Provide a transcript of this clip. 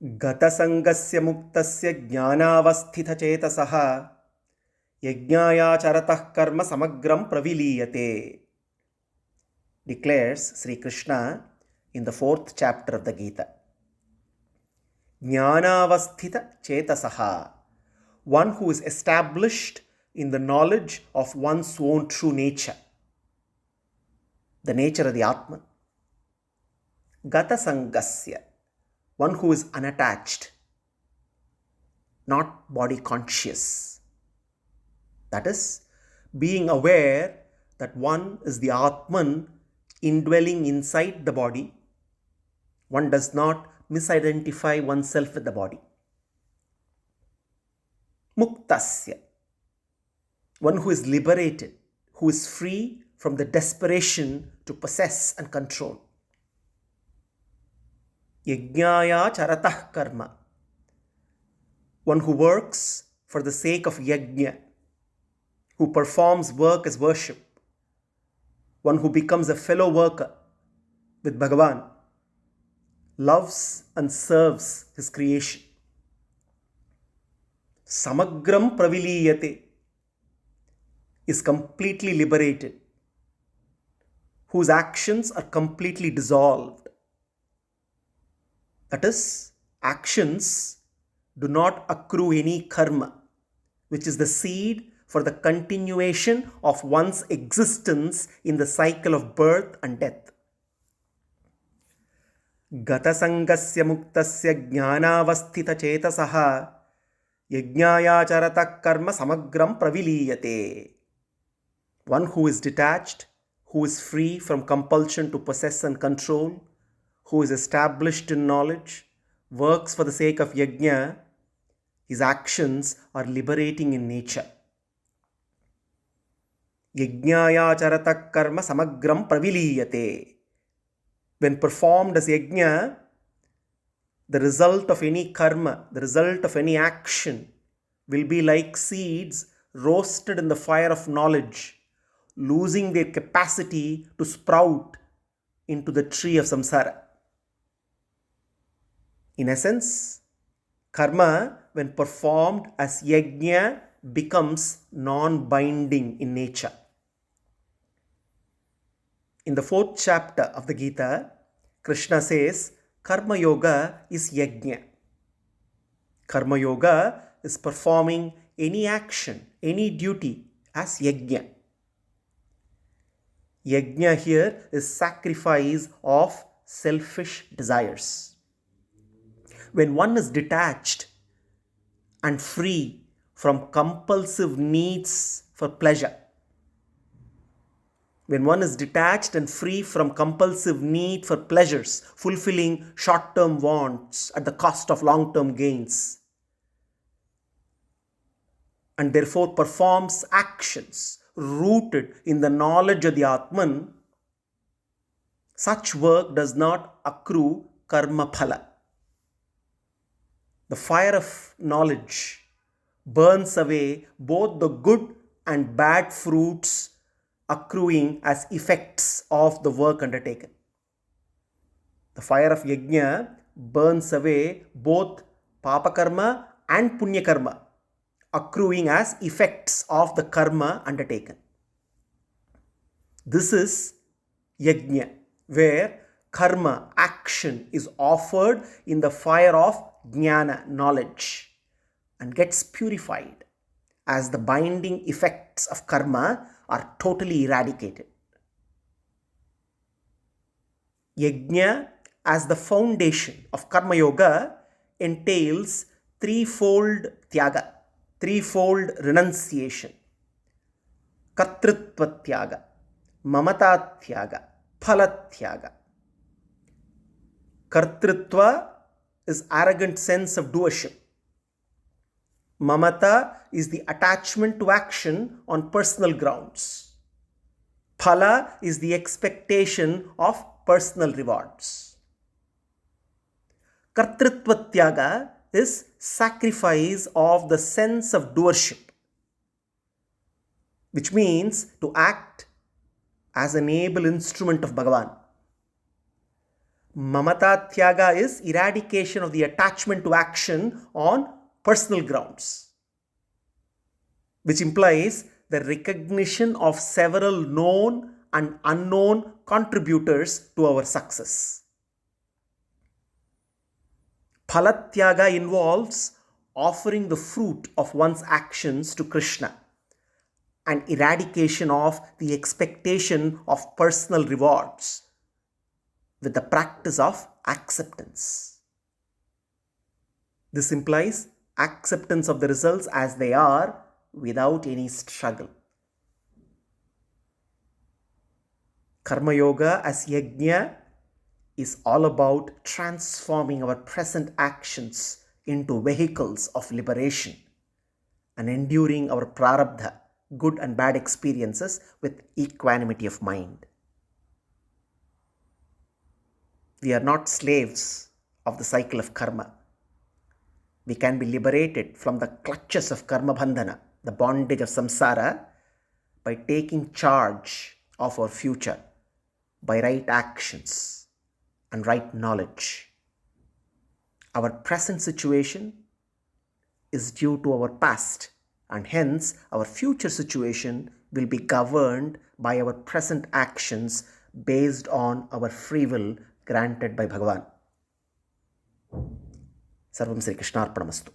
गतसङ्गस्य मुक्तस्य ज्ञानावस्थितचेतसः यज्ञायाचरतः कर्म समग्रं प्रविलीयते, declares Sri Krishna in the 4th chapter of the Gita. Jnanavasthita chetasaha, one who is established in the knowledge of one's own true nature, the nature of the Atman. Gatasangasya, one who is unattached, not body conscious. That is, being aware that one is the Atman indwelling inside the body. One does not misidentify oneself with the body. Muktasya, one who is liberated, who is free from the desperation to possess and control. Yajnaya charatah karma, one who works for the sake of yajna, who performs work as worship, one who becomes a fellow worker with Bhagavan, loves and serves his creation. Samagram praviliyate, is completely liberated, whose actions are completely dissolved. That is, actions do not accrue any karma, which is the seed for the continuation of one's existence in the cycle of birth and death. Gatasangasya muktasya jnanavasthita chetasaha yajnayacharata karma samagram praviliyate, one who is detached, who is free from compulsion to possess and control, who is established in knowledge, works for the sake of yajna, his actions are liberating in nature. Yajnayacharata karma samagram praviliyate. When performed as yajna, the result of any karma, the result of any action will be like seeds roasted in the fire of knowledge, losing their capacity to sprout into the tree of samsara. In essence, karma, when performed as yajna, becomes non-binding in nature. In the 4th chapter of the Gita, Krishna says, Karma Yoga is yajna. Karma Yoga is performing any action, any duty as yajna. Yajna here is sacrifice of selfish desires. When one is detached and free from compulsive needs for pleasure, when one is detached and free from compulsive need for pleasures, fulfilling short-term wants at the cost of long-term gains, and therefore performs actions rooted in the knowledge of the Atman, such work does not accrue karma phala. The fire of knowledge burns away both the good and bad fruits accruing as effects of the work undertaken. The fire of yajna burns away both papa karma and punya karma, accruing as effects of the karma undertaken. This is yajna, where karma, action, is offered in the fire of jnana, knowledge, and gets purified as the binding effects of karma are totally eradicated. Yajna, as the foundation of Karma Yoga, entails threefold tyaga, threefold renunciation: kartritva tyaga, mamata tyaga, phala tyaga. Kartritva is arrogant sense of doership. Mamata is the attachment to action on personal grounds. Phala is the expectation of personal rewards. Kartritva tyaga is sacrifice of the sense of doership, which means to act as an able instrument of Bhagavan. Mamata Tyaga is eradication of the attachment to action on personal grounds, which implies the recognition of several known and unknown contributors to our success. Phalatyaga involves offering the fruit of one's actions to Krishna and eradication of the expectation of personal rewards with the practice of acceptance. This implies acceptance of the results as they are without any struggle. Karma Yoga as yajna is all about transforming our present actions into vehicles of liberation and enduring our prarabdha, good and bad experiences, with equanimity of mind. We are not slaves of the cycle of karma. We can be liberated from the clutches of karma bandhana, the bondage of samsara, by taking charge of our future by right actions and right knowledge. Our present situation is due to our past, and hence our future situation will be governed by our present actions based on our free will granted by Bhagavan. Sarvam Sri Krishnarpanamastu.